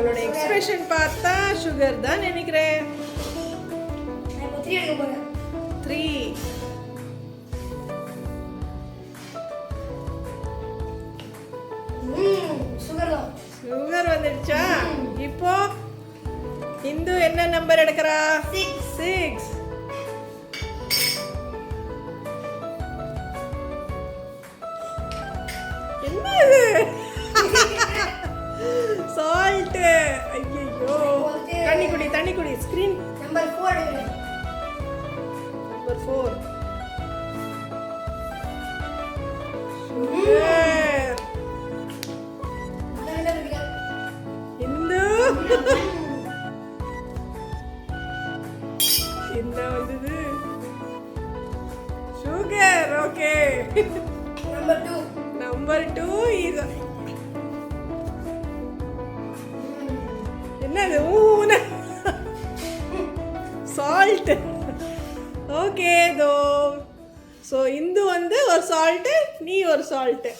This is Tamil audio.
அவளோட எக்ஸ்பிரஷன் பார்த்தா சுகர் தான் நினைக்கிறேன். 3 சுகர் வந்துடுச்சா? இப்போ இந்து என்ன நம்பர் எடுக்கிறா? 6. என்ன இது? சால்ட். ஐயோ, தண்ணி குடி. Screen number 4. இந்து என்ன வந்தது? சுகர். ஓகே, நம்பர் 2 இது என்னது? சால்ட். ஓகே தோ. ஸோ இந்து வந்து ஒரு சால்ட்டு, நீ ஒரு சால்ட்டு.